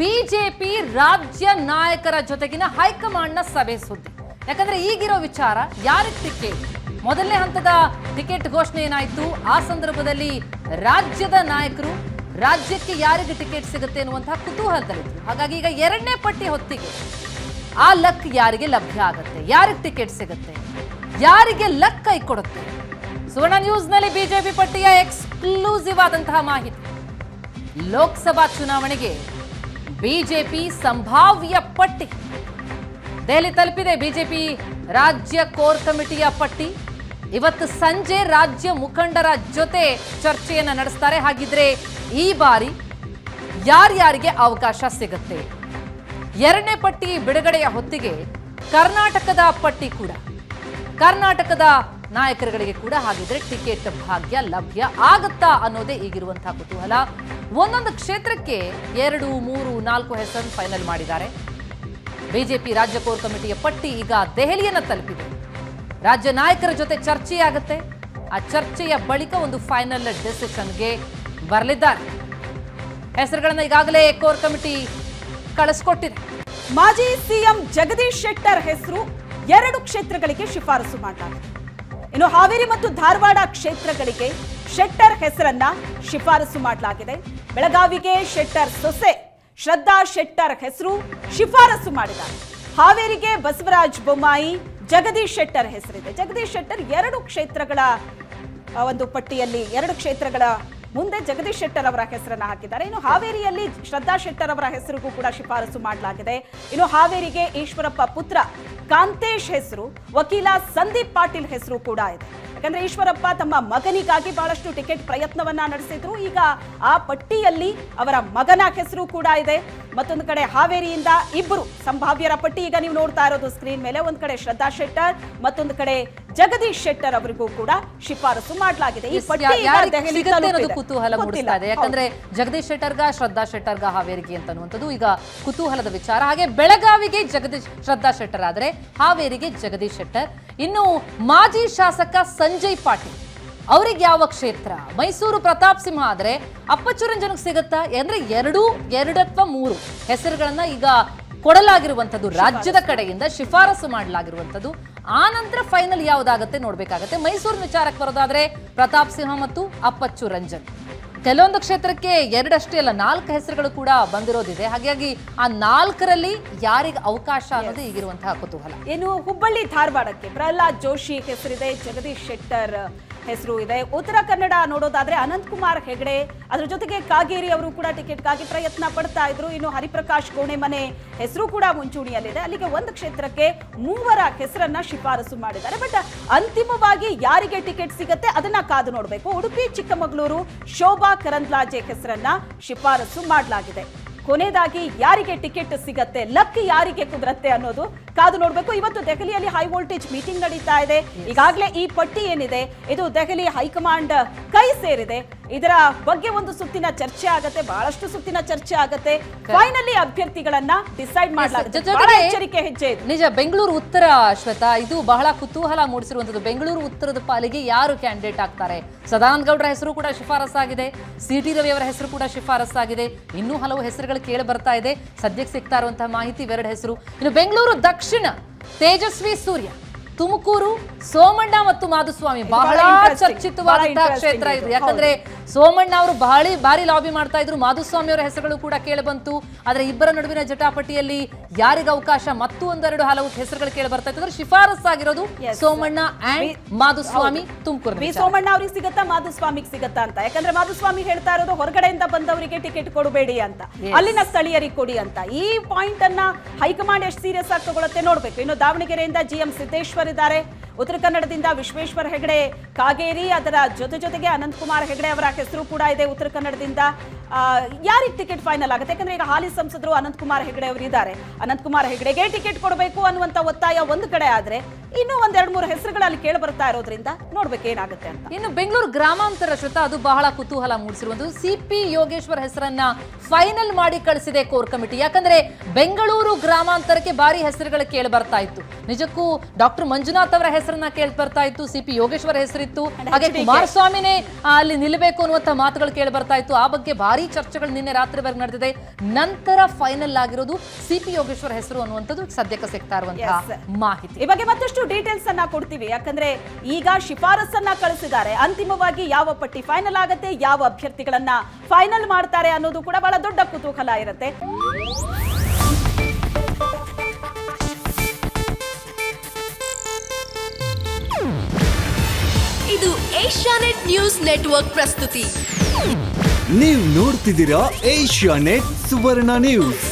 BJP ರಾಜ್ಯ ನಾಯಕರ ಜೊತೆಗಿನ ಹೈಕಮಾಂಡ್ನ ಸಭೆ ಸುದ್ದಿ. ಯಾಕಂದ್ರೆ ಈಗಿರೋ ವಿಚಾರ ಯಾರಿಗೆ ಟಿಕೆಟ್, ಮೊದಲನೇ ಹಂತದ ಟಿಕೆಟ್ ಘೋಷಣೆ ಏನಾಯ್ತು, ಆ ಸಂದರ್ಭದಲ್ಲಿ ರಾಜ್ಯದ ನಾಯಕರು ರಾಜ್ಯಕ್ಕೆ ಯಾರಿಗೆ ಟಿಕೆಟ್ ಸಿಗುತ್ತೆ ಅನ್ನುವಂತಹ ಕುತೂಹಲದಲ್ಲಿದ್ರು. ಹಾಗಾಗಿ ಈಗ ಎರಡನೇ ಪಟ್ಟಿ ಹೊತ್ತಿಗೆ ಆ ಲಕ್ ಯಾರಿಗೆ ಲಭ್ಯ ಆಗುತ್ತೆ, ಯಾರಿಗೆ ಟಿಕೆಟ್ ಸಿಗುತ್ತೆ, ಯಾರಿಗೆ ಲಕ್ ಕೈ ಕೊಡುತ್ತೆ. ಸುವರ್ಣ ನ್ಯೂಸ್ನಲ್ಲಿ ಬಿಜೆಪಿ ಪಟ್ಟಿಯ ಎಕ್ಸ್ಕ್ಲೂಸಿವ್ ಆದಂತಹ ಮಾಹಿತಿ. ಲೋಕಸಭಾ ಚುನಾವಣೆಗೆ ಬಿಜೆಪಿ ಸಂಭಾವ್ಯ ಪಟ್ಟಿ ದೆಹಲಿ ತಲುಪಿದೆ. ಬಿಜೆಪಿ ರಾಜ್ಯ ಕೋರ್ ಕಮಿಟಿಯ ಪಟ್ಟಿ ಇವತ್ತು ಸಂಜೆ ರಾಜ್ಯ ಮುಖಂಡರ ಜೊತೆ ಚರ್ಚೆಯನ್ನ ನಡೆಸ್ತಾರೆ. ಹಾಗಿದ್ರೆ ಈ ಬಾರಿ ಯಾರ್ಯಾರಿಗೆ ಅವಕಾಶ ಸಿಗುತ್ತೆ? ಎರಡನೇ ಪಟ್ಟಿ ಬಿಡುಗಡೆಯ ಹೊತ್ತಿಗೆ ಕರ್ನಾಟಕದ ಪಟ್ಟಿ ಕೂಡ, ಕರ್ನಾಟಕದ ನಾಯಕರುಗಳಿಗೆ ಕೂಡ ಹಾಗಿದ್ರೆ ಟಿಕೆಟ್ ಭಾಗ್ಯ ಲಭ್ಯ ಆಗುತ್ತಾ ಅನ್ನೋದೇ ಈಗಿರುವಂತಹ ಕುತೂಹಲ. ಒಂದೊಂದು ಕ್ಷೇತ್ರಕ್ಕೆ 2, 3, 4 ಹೆಸರನ್ನು ಫೈನಲ್ ಮಾಡಿದ್ದಾರೆ. ಬಿಜೆಪಿ ರಾಜ್ಯ ಕೋರ್ ಕಮಿಟಿಯ ಪಟ್ಟಿ ಈಗ ದೆಹಲಿಯನ್ನ ತಲುಪಿದೆ. ರಾಜ್ಯ ನಾಯಕರ ಜೊತೆ ಚರ್ಚೆಯಾಗುತ್ತೆ. ಆ ಚರ್ಚೆಯ ಬಳಿಕ ಒಂದು ಫೈನಲ್ ಡಿಸಿಷನ್ಗೆ ಬರಲಿದ್ದಾರೆ. ಹೆಸರುಗಳನ್ನ ಈಗಾಗಲೇ ಕೋರ್ ಕಮಿಟಿ ಕಳಿಸ್ಕೊಟ್ಟಿದೆ. ಮಾಜಿ ಸಿಎಂ ಜಗದೀಶ್ ಶೆಟ್ಟರ್ ಹೆಸರು 2 ಕ್ಷೇತ್ರಗಳಿಗೆ ಶಿಫಾರಸು ಮಾಡಲಾಗಿದೆ. ಇನ್ನು ಹಾವೇರಿ ಮತ್ತು ಧಾರವಾಡ ಕ್ಷೇತ್ರಗಳಿಗೆ ಶೆಟ್ಟರ್ ಹೆಸರನ್ನ ಶಿಫಾರಸು ಮಾಡಲಾಗಿದೆ. ಬೆಳಗಾವಿಗೆ ಶೆಟ್ಟರ್ ಸೊಸೆ ಶ್ರದ್ಧಾ ಶೆಟ್ಟರ್ ಹೆಸರು ಶಿಫಾರಸು ಮಾಡಿದ್ದಾರೆ. ಹಾವೇರಿಗೆ ಬಸವರಾಜ ಬೊಮ್ಮಾಯಿ, ಜಗದೀಶ್ ಶೆಟ್ಟರ್ ಹೆಸರಿದೆ. ಜಗದೀಶ್ ಶೆಟ್ಟರ್ 2 ಕ್ಷೇತ್ರಗಳ ಒಂದು ಪಟ್ಟಿಯಲ್ಲಿ 2 ಕ್ಷೇತ್ರಗಳ ಮುಂದೆ ಜಗದೀಶ್ ಶೆಟ್ಟರ್ ಅವರ ಹೆಸರನ್ನು ಹಾಕಿದ್ದಾರೆ. ಇನ್ನು ಹಾವೇರಿಯಲ್ಲಿ ಶ್ರದ್ಧಾ ಶೆಟ್ಟರ್ ಅವರ ಹೆಸರಿಗೂ ಕೂಡ ಶಿಫಾರಸು ಮಾಡಲಾಗಿದೆ. ಇನ್ನು ಹಾವೇರಿಗೆ ಈಶ್ವರಪ್ಪ ಪುತ್ರ ಕಾಂತೇಶ್ ಹೆಸರು, ವಕೀಲ ಸಂದೀಪ್ ಪಾಟೀಲ್ ಹೆಸರು ಕೂಡ ಇದೆ. ಯಾಕಂದ್ರೆ ಈಶ್ವರಪ್ಪ ತಮ್ಮ ಮಗನಿಗಾಗಿ ಬಹಳಷ್ಟು ಟಿಕೆಟ್ ಪ್ರಯತ್ನವನ್ನ ನಡೆಸಿದ್ರು. ಈಗ ಆ ಪಟ್ಟಿಯಲ್ಲಿ ಅವರ ಮಗನ ಹೆಸರು ಕೂಡ ಇದೆ. ಮತ್ತೊಂದು ಕಡೆ ಹಾವೇರಿಯಿಂದ 2 ಸಂಭಾವ್ಯರ ಪಟ್ಟಿ ಈಗ ನೀವು ನೋಡ್ತಾ ಇರೋದು ಸ್ಕ್ರೀನ್ ಮೇಲೆ. ಒಂದ್ ಕಡೆ ಶ್ರದ್ಧಾ ಶೆಟ್ಟರ್, ಮತ್ತೊಂದು ಕಡೆ ಜಗದೀಶ್ ಶೆಟ್ಟರ್ ಅವರಿಗೂ ಕೂಡ ಶಿಫಾರಸು ಮಾಡಲಾಗಿದೆ. ಈ ಪಟ್ಟಿ ಕುತೂಹಲ ಮೂಡಿಸ್ತಾ ಇದೆ. ಯಾಕಂದ್ರೆ ಜಗದೀಶ್ ಶೆಟ್ಟರ್ಗ, ಶ್ರದ್ಧಾ ಶೆಟ್ಟರ್ಗ ಹಾವೇರಿಗೆ ಅಂತನ್ನುವಂಥದ್ದು ಈಗ ಕುತೂಹಲದ ವಿಚಾರ. ಹಾಗೆ ಬೆಳಗಾವಿಗೆ ಶ್ರದ್ಧಾ ಶೆಟ್ಟರ್ ಆದ್ರೆ ಹಾವೇರಿಗೆ ಜಗದೀಶ್ ಶೆಟ್ಟರ್. ಇನ್ನು ಮಾಜಿ ಶಾಸಕ ಸಂಜಯ್ ಪಾಟೀಲ್ ಅವ್ರಿಗೆ ಯಾವ ಕ್ಷೇತ್ರ? ಮೈಸೂರು ಪ್ರತಾಪ್ ಸಿಂಹ ಆದ್ರೆ ಅಪ್ಪಚ್ಚು ರಂಜನ್ಗೆ ಸಿಗುತ್ತಾ? ಅಂದ್ರೆ 2 ಅಥವಾ 3 ಹೆಸರುಗಳನ್ನ ಈಗ ಕೊಡಲಾಗಿರುವಂಥದ್ದು, ರಾಜ್ಯದ ಕಡೆಯಿಂದ ಶಿಫಾರಸು ಮಾಡಲಾಗಿರುವಂಥದ್ದು. ಆ ನಂತರ ಫೈನಲ್ ಯಾವ್ದಾಗತ್ತೆ ನೋಡ್ಬೇಕಾಗತ್ತೆ. ಮೈಸೂರು ವಿಚಾರಕ್ಕೆ ಬರೋದಾದ್ರೆ ಪ್ರತಾಪ್ ಸಿಂಹ ಮತ್ತು ಅಪ್ಪಚ್ಚು ರಂಜನ್. ಕೆಲವೊಂದು ಕ್ಷೇತ್ರಕ್ಕೆ 2 ಅಷ್ಟೇ ಅಲ್ಲ, 4 ಹೆಸರುಗಳು ಕೂಡ ಬಂದಿರೋದಿದೆ. ಹಾಗಾಗಿ ಆ 4ರಲ್ಲಿ ಯಾರಿಗೆ ಅವಕಾಶ ಅನ್ನೋದು ಈಗಿರುವಂತಹ ಕುತೂಹಲ. ಏನು ಹುಬ್ಬಳ್ಳಿ ಧಾರವಾಡಕ್ಕೆ ಪ್ರಹ್ಲಾದ್ ಜೋಶಿ ಹೆಸರಿದೆ, ಜಗದೀಶ್ ಶೆಟ್ಟರ್ ಹೆಸರು ಇದೆ. ಉತ್ತರ ಕನ್ನಡ ನೋಡೋದಾದ್ರೆ ಅನಂತಕುಮಾರ್ ಹೆಗಡೆ, ಅದ್ರ ಜೊತೆಗೆ ಕಾಗೇರಿ ಅವರು ಕೂಡ ಟಿಕೆಟ್ಗಾಗಿ ಪ್ರಯತ್ನ ಪಡ್ತಾ ಇದ್ರು. ಇನ್ನು ಹರಿಪ್ರಕಾಶ್ ಕೋಣೆಮನೆ ಹೆಸರು ಕೂಡ ಮುಂಚೂಣಿಯಲ್ಲಿದೆ. ಅಲ್ಲಿಗೆ ಒಂದು ಕ್ಷೇತ್ರಕ್ಕೆ 3 ಹೆಸರನ್ನ ಶಿಫಾರಸು ಮಾಡಿದ್ದಾರೆ. ಬಟ್ ಅಂತಿಮವಾಗಿ ಯಾರಿಗೆ ಟಿಕೆಟ್ ಸಿಗತ್ತೆ ಅದನ್ನ ಕಾದು ನೋಡಬೇಕು. ಉಡುಪಿ ಚಿಕ್ಕಮಗಳೂರು ಶೋಭಾ ಕರಂದ್ಲಾಜೆ ಹೆಸರನ್ನ ಶಿಫಾರಸು ಮಾಡಲಾಗಿದೆ. ಕೊನೆಯದಾಗಿ ಯಾರಿಗೆ ಟಿಕೆಟ್ ಸಿಗತ್ತೆ, ಲಕ್ ಯಾರಿಗೆ ಕುದುರತ್ತೆ ಅನ್ನೋದು ಕಾದು ನೋಡಬೇಕು. ಇವತ್ತು ದೆಹಲಿಯಲ್ಲಿ ಹೈ ವೋಲ್ಟೇಜ್ ಮೀಟಿಂಗ್ ನಡೀತಾ ಇದೆ. ಈಗಾಗಲೇ ಈ ಪಟ್ಟಿ ಏನಿದೆ ಇದು ದೆಹಲಿ ಹೈಕಮಾಂಡ್ ಕೈ ಸೇರಿದೆ. ಇದರ ಬಗ್ಗೆ ಒಂದು ಸುತ್ತಿನ ಚರ್ಚೆ ಆಗತ್ತೆ, ಬಹಳಷ್ಟು ಸುತ್ತಿನ ಚರ್ಚೆ ಆಗತ್ತೆ. ಫೈನಲಿ ಅಭ್ಯರ್ಥಿಗಳನ್ನ ಡಿಸೈಡ್ ಮಾಡಲಾಗುತ್ತೆ. ಎಚ್ಚರಿಕೆ ಹೆಜ್ಜೆ ಇದು. ನಿಜ. ಬೆಂಗಳೂರು ಉತ್ತರ ಶ್ವೇತಾ, ಇದು ಬಹಳ ಕುತೂಹಲ ಮೂಡಿಸಿರುವಂತದ್ದು. ಬೆಂಗಳೂರು ಉತ್ತರದ ಪಾಲಿಗೆ ಯಾರು ಕ್ಯಾಂಡಿಡೇಟ್ ಆಗ್ತಾರೆ? ಸದಾನಂದ ಗೌಡರ ಹೆಸರು ಕೂಡ ಶಿಫಾರಸ್ಸಾಗಿದೆ, ಸಿಟಿ ರವಿ ಅವರ ಹೆಸರು ಕೂಡ ಶಿಫಾರಸ್ಸಾಗಿದೆ. ಇನ್ನೂ ಹಲವು ಹೆಸರುಗಳು ಕೇಳಿ ಬರ್ತಾ ಇದೆ. ಸದ್ಯಕ್ಕೆ ಸಿಗ್ತಾ ಇರುವಂತಹ ಮಾಹಿತಿ 2 ಹೆಸರು. ಇನ್ನು ಬೆಂಗಳೂರು ದಕ್ಷಿಣ ತೇಜಸ್ವಿ ಸೂರ್ಯ, ತುಮಕೂರು ಸೋಮಣ್ಣ ಮತ್ತು ಮಾಧುಸ್ವಾಮಿ ಬಹಳ ಚರ್ಚಿತವಾದಂತಹ ಕ್ಷೇತ್ರ ಇದು. ಯಾಕಂದ್ರೆ ಸೋಮಣ್ಣ ಅವರು ಭಾರಿ ಲಾಬಿ ಮಾಡ್ತಾ ಇದ್ರು. ಮಾಧುಸ್ವಾಮಿ ಅವರ ಹೆಸರುಗಳು ಕೂಡ ಕೇಳಿ ಬಂತು. ಆದ್ರೆ ಇಬ್ಬರ ನಡುವಿನ ಜಟಾಪಟಿಯಲ್ಲಿ ಯಾರಿಗೆ ಅವಕಾಶ, ಮತ್ತು 1-2 ಹಲವು ಹೆಸರುಗಳು ಕೇಳಿ ಬರ್ತಾ ಇತ್ತು. ಶಿಫಾರಸ್ಸಾಗಿರೋದು ಸೋಮಣ್ಣ ಅಂಡ್ ಮಾಧುಸ್ವಾಮಿ. ತುಮಕೂರು ಸೋಮಣ್ಣ ಅವ್ರಿಗೆ ಸಿಗತ್ತಾ, ಮಾಧುಸ್ವಾಮಿಗೆ ಸಿಗತ್ತಾ ಅಂತ. ಯಾಕಂದ್ರೆ ಮಾಧುಸ್ವಾಮಿ ಹೇಳ್ತಾ ಇರೋದು ಹೊರಗಡೆಯಿಂದ ಬಂದವರಿಗೆ ಟಿಕೆಟ್ ಕೊಡಬೇಡಿ ಅಂತ, ಅಲ್ಲಿನ ಸ್ಥಳೀಯರಿಗೆ ಕೊಡಿ ಅಂತ. ಈ ಪಾಯಿಂಟ್ ಅನ್ನ ಹೈಕಮಾಂಡ್ ಎಷ್ಟು ಸೀರಿಯಸ್ ಆಗಿ ತಗೊಳುತ್ತೆ ನೋಡ್ಬೇಕು. ಇನ್ನು ದಾವಣಗೆರೆಯಿಂದ GM ಸಿದ್ದೇಶ್ವರ್ ಇದ್ದಾರೆ. ಉತ್ತರ ಕನ್ನಡದಿಂದ ವಿಶ್ವೇಶ್ವರ ಹೆಗಡೆ ಕಾಗೇರಿ, ಅದರ ಜೊತೆಗೆ ಅನಂತಕುಮಾರ್ ಹೆಗಡೆ ಅವರ ಹೆಸರು ಕೂಡ ಇದೆ ಉತ್ತರ ಕನ್ನಡದಿಂದ. ಯಾರಿಗೆ ಟಿಕೆಟ್ ಫೈನಲ್ ಆಗುತ್ತೆ? ಯಾಕಂದ್ರೆ ಈಗ ಹಾಲಿ ಸಂಸದರು ಅನಂತಕುಮಾರ್ ಹೆಗಡೆ ಅವರು ಇದ್ದಾರೆ. ಅನಂತಕುಮಾರ್ ಹೆಗಡೆಗೆ ಟಿಕೆಟ್ ಕೊಡಬೇಕು ಅನ್ನುವಂತ ಒತ್ತಾಯ ಒಂದು ಕಡೆ ಆದ್ರೆ, ಇನ್ನೂ 1-2-3 ಹೆಸರುಗಳಲ್ಲಿ ಕೇಳಿ ಬರ್ತಾ ಇರೋದ್ರಿಂದ ನೋಡ್ಬೇಕು ಏನಾಗುತ್ತೆ ಅಂತ. ಇನ್ನು ಬೆಂಗಳೂರು ಗ್ರಾಮಾಂತರ ಶ್ವೇತಾ, ಅದು ಬಹಳ ಕುತೂಹಲ ಮೂಡಿಸಿರುವಂತದ್ದು. CP ಯೋಗೇಶ್ವರ್ ಹೆಸರನ್ನ ಫೈನಲ್ ಮಾಡಿ ಕಳಿಸಿದೆ ಕೋರ್ ಕಮಿಟಿ. ಯಾಕಂದ್ರೆ ಬೆಂಗಳೂರು ಗ್ರಾಮಾಂತರಕ್ಕೆ ಭಾರಿ ಹೆಸರುಗಳು ಕೇಳಿ ಬರ್ತಾ ಇತ್ತು. ನಿಜಕ್ಕೂ ಡಾಕ್ಟರ್ ಮಂಜುನಾಥ್ ಅವರ ಹೆಸರನ್ನ ಕೇಳಿ ಬರ್ತಾ ಇತ್ತು, CP ಯೋಗೇಶ್ವರ್ ಹೆಸರಿತ್ತು, ಹಾಗೆ HDK. ಕುಮಾರಸ್ವಾಮಿನೇ ಅಲ್ಲಿ ನಿಲ್ಲಬೇಕು ಅನ್ನುವಂತ ಮಾತುಗಳು ಕೇಳಿ ಬರ್ತಾ ಇತ್ತು. ಆ ಬಗ್ಗೆ ಭಾರಿ ಚರ್ಚೆಗಳು ನಿನ್ನೆ ರಾತ್ರಿವರೆಗೆ ನಡೆದಿದೆ. ನಂತರ ಫೈನಲ್ ಆಗಿರೋದು CP ಯೋಗೇಶ್ವರ್ ಹೆಸರು ಅನ್ನುವಂಥದ್ದು ಸದ್ಯಕ್ಕೆ ಸಿಗ್ತಾ ಇರುವಂತಹ ಮಾಹಿತಿ. ಈ ಬಗ್ಗೆ ಮತ್ತಷ್ಟು ಡೀಟೇಲ್ಸ್ ಅನ್ನ ಕೊಡ್ತೀವಿ, ಯಾಕಂದ್ರೆ ಈಗ ಶಿಫಾರಸನ್ನ ಕಳಿಸಿದ್ದಾರೆ. ಅಂತಿಮವಾಗಿ ಯಾವ ಪಟ್ಟಿ ಫೈನಲ್ ಆಗತ್ತೆ, ಯಾವ ಅಭ್ಯರ್ಥಿಗಳನ್ನ ಫೈನಲ್ ಮಾಡ್ತಾರೆ ಅನ್ನೋದು ಕೂಡ ಬಹಳ ದೊಡ್ಡ ಕುತೂಹಲ ಇರುತ್ತೆ. ಇದು ಏಷ್ಯಾನೆಟ್ ನ್ಯೂಸ್ ನೆಟ್ವರ್ಕ್ ಪ್ರಸ್ತುತಿ. ನೀವು ನೋಡ್ತಿದ್ದೀರಾ ಏಷ್ಯಾನೆಟ್ ಸುವರ್ಣ ನ್ಯೂಸ್.